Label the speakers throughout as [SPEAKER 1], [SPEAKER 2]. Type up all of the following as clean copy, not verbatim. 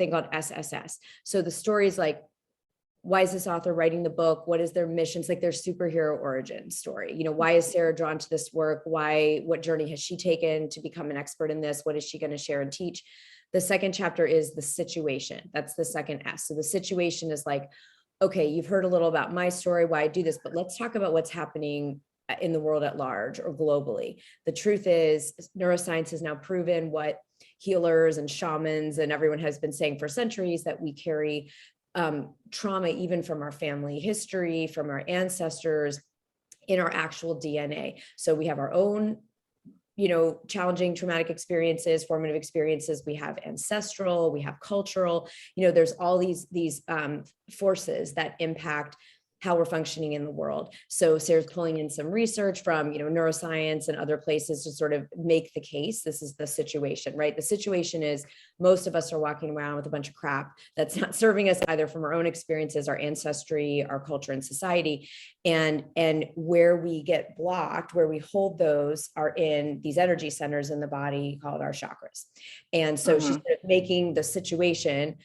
[SPEAKER 1] thing called SSS. So the story is like, why is this author writing the book? What is their mission? It's like their superhero origin story. You know, why is Sarah drawn to this work? What journey has she taken to become an expert in this? What is she going to share and teach? The second chapter is the situation. That's the second S. So the situation is like, okay, you've heard a little about my story, why I do this, but let's talk about what's happening in the world at large or globally. The truth is, neuroscience has now proven what healers and shamans and everyone has been saying for centuries, that we carry trauma, even from our family history, from our ancestors, in our actual DNA. So we have our own, you know, challenging traumatic experiences, formative experiences. We have ancestral, we have cultural, you know, there's all these forces that impact how we're functioning in the world. So Sarah's pulling in some research from, you know, neuroscience and other places to sort of make the case. This is the situation, right? The situation is most of us are walking around with a bunch of crap that's not serving us, either from our own experiences, our ancestry, our culture and society. And where we get blocked, where we hold those, are in these energy centers in the body called our chakras. And so she's making the situation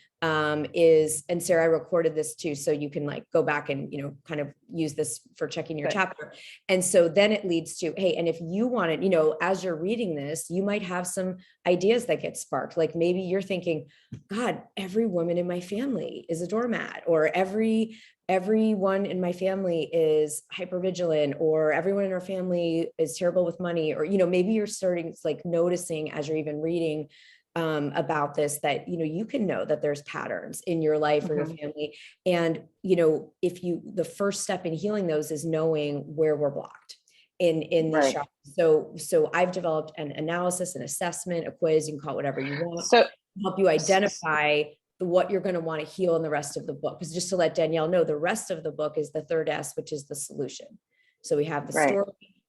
[SPEAKER 1] is, and Sarah, I recorded this too, so you can like go back and, you know, kind of use this for checking your chapter. And so then it leads to, hey, and if you want it, you know, as you're reading this, you might have some ideas that get sparked. Like maybe you're thinking, God, every woman in my family is a doormat, or everyone in my family is hypervigilant, or everyone in our family is terrible with money, or, you know, maybe you're starting like noticing as you're even reading about this, that, you know, you can know that there's patterns in your life or your family. And, you know, the first step in healing those is knowing where we're blocked in these chakras. So I've developed an analysis, an assessment, a quiz, you can call it whatever you want, to help you identify what you're going to want to heal in the rest of the book. Because just to let Danielle know, the rest of the book is the third S, which is the solution. So we have the story,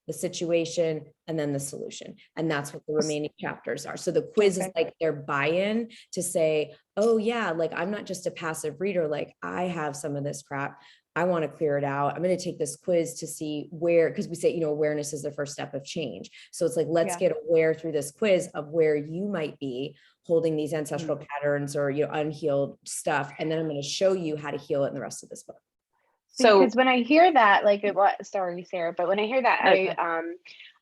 [SPEAKER 1] the situation, and then the solution. And that's what the remaining chapters are. So the quiz is like their buy-in to say, oh yeah, like I'm not just a passive reader, like I have some of this crap. I want to clear it out. I'm going to take this quiz to see where, because we say, you know, awareness is the first step of change. So it's like, let's get aware through this quiz of where you might be holding these ancestral patterns or, you know, unhealed stuff. And then I'm going to show you how to heal it in the rest of this book.
[SPEAKER 2] So, because when I hear that, like, sorry, Sarah, but when I hear that,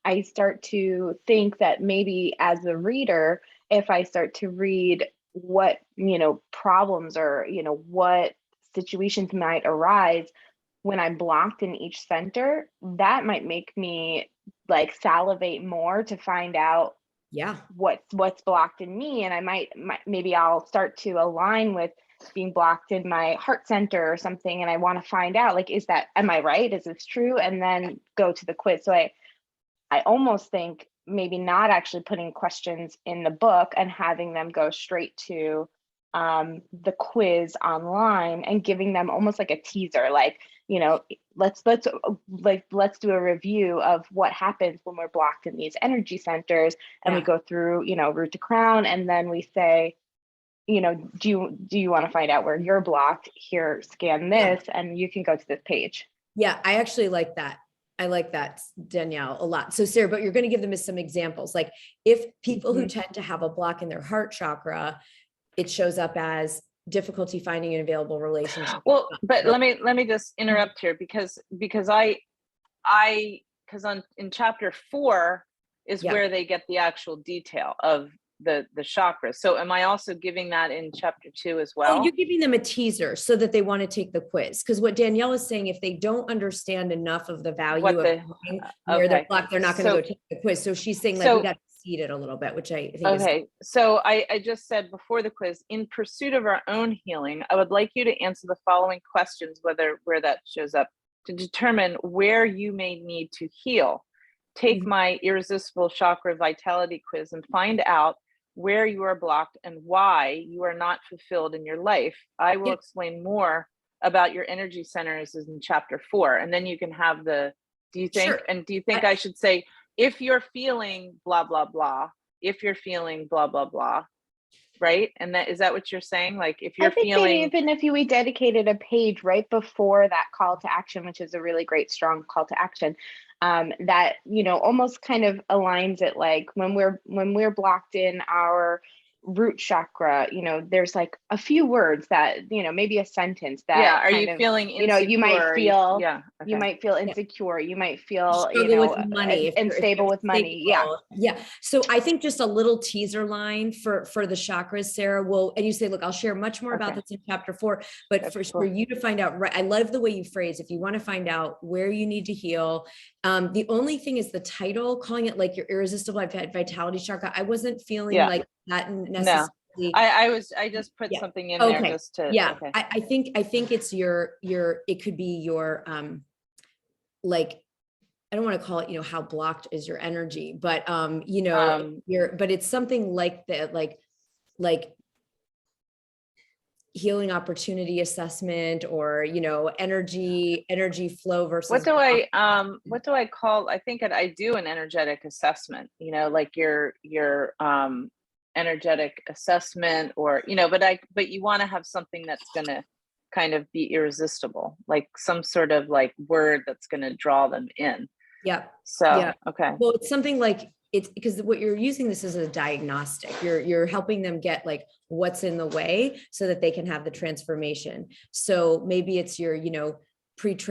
[SPEAKER 2] I start to think that maybe as a reader, if I start to read what, you know, problems or, you know, what situations might arise when I'm blocked in each center, that might make me like salivate more to find out what's blocked in me. And I maybe I'll start to align with being blocked in my heart center or something, and I want to find out, like, am I right? Is this true? And then go to the quiz. So I almost think maybe not actually putting questions in the book and having them go straight to the quiz online and giving them almost like a teaser, like, you know, let's do a review of what happens when we're blocked in these energy centers, and we go through, you know, root to crown, and then we say, you know, do you want to find out where you're blocked? Here, scan this, and you can go to this page.
[SPEAKER 1] Yeah, I actually like that. I like that, Danielle, a lot. So Sarah, but you're going to give them some examples. Like if people who tend to have a block in their heart chakra, it shows up as difficulty finding an available relationship.
[SPEAKER 3] Well, but let me just interrupt here because in chapter 4 is where they get the actual detail of the chakras. So am I also giving that in chapter 2 as well?
[SPEAKER 1] Oh, you're giving them a teaser so that they want to take the quiz. Because what Danielle is saying, if they don't understand enough of the value of where they're blocked, they're not going to go take the quiz. So she's saying like we got to seed it a little bit, which I think is
[SPEAKER 3] so I just said before the quiz, in pursuit of our own healing, I would like you to answer the following questions, where that shows up, to determine where you may need to heal. Take my irresistible chakra vitality quiz and find out where you are blocked and why you are not fulfilled in your life. I will explain more about your energy centers in chapter 4, and then you can have do you think I should say, if you're feeling blah, blah, blah, if you're feeling blah, blah, blah, right? And is that what you're saying? Like if you're feeling,
[SPEAKER 2] even if we dedicated a page right before that call to action, which is a really great, strong call to action, that, you know, almost kind of aligns it, like when we're blocked in our root chakra, there's like a few words that, maybe a sentence that
[SPEAKER 3] Yeah, are you
[SPEAKER 2] kind of,
[SPEAKER 3] feeling
[SPEAKER 2] you
[SPEAKER 3] insecure?
[SPEAKER 2] might
[SPEAKER 3] Are
[SPEAKER 2] feel,
[SPEAKER 3] yeah,
[SPEAKER 2] you
[SPEAKER 3] okay.
[SPEAKER 2] might feel
[SPEAKER 1] Yeah.
[SPEAKER 2] insecure, you might feel,
[SPEAKER 1] Struggle with money, if you're
[SPEAKER 2] unstable with money. Yeah.
[SPEAKER 1] stable. Yeah. So I think just a little teaser line for the chakras, Sarah, will, and you say, look, I'll share much more about
[SPEAKER 3] Okay.
[SPEAKER 1] this in chapter 4, but
[SPEAKER 3] Chapter
[SPEAKER 1] for
[SPEAKER 3] 4.
[SPEAKER 1] you to find out, right, I love the way you phrase, if you want to find out where you need to heal. The only thing is the title, calling it like your irresistible vitality chakra. I wasn't feeling
[SPEAKER 3] Yeah.
[SPEAKER 1] like that
[SPEAKER 3] No,
[SPEAKER 1] necessarily.
[SPEAKER 3] I just put
[SPEAKER 1] Yeah.
[SPEAKER 3] something in there
[SPEAKER 1] Okay.
[SPEAKER 3] just to,
[SPEAKER 1] Yeah.
[SPEAKER 3] okay.
[SPEAKER 1] I think it's your, it could be your, like, I don't want to call it, how blocked is your energy, but, but it's something like that, like healing opportunity assessment, or, energy flow versus.
[SPEAKER 3] What do I call, I think I do an energetic assessment, like your energetic assessment, or, but you want to have something that's going to kind of be irresistible, like some sort of like word that's going to draw them in.
[SPEAKER 1] Yeah.
[SPEAKER 3] So,
[SPEAKER 1] Yeah.
[SPEAKER 3] okay.
[SPEAKER 1] Well, it's something like, it's because what you're using this as a diagnostic, you're helping them get like what's in the way so that they can have the transformation. So maybe it's your, pre-trans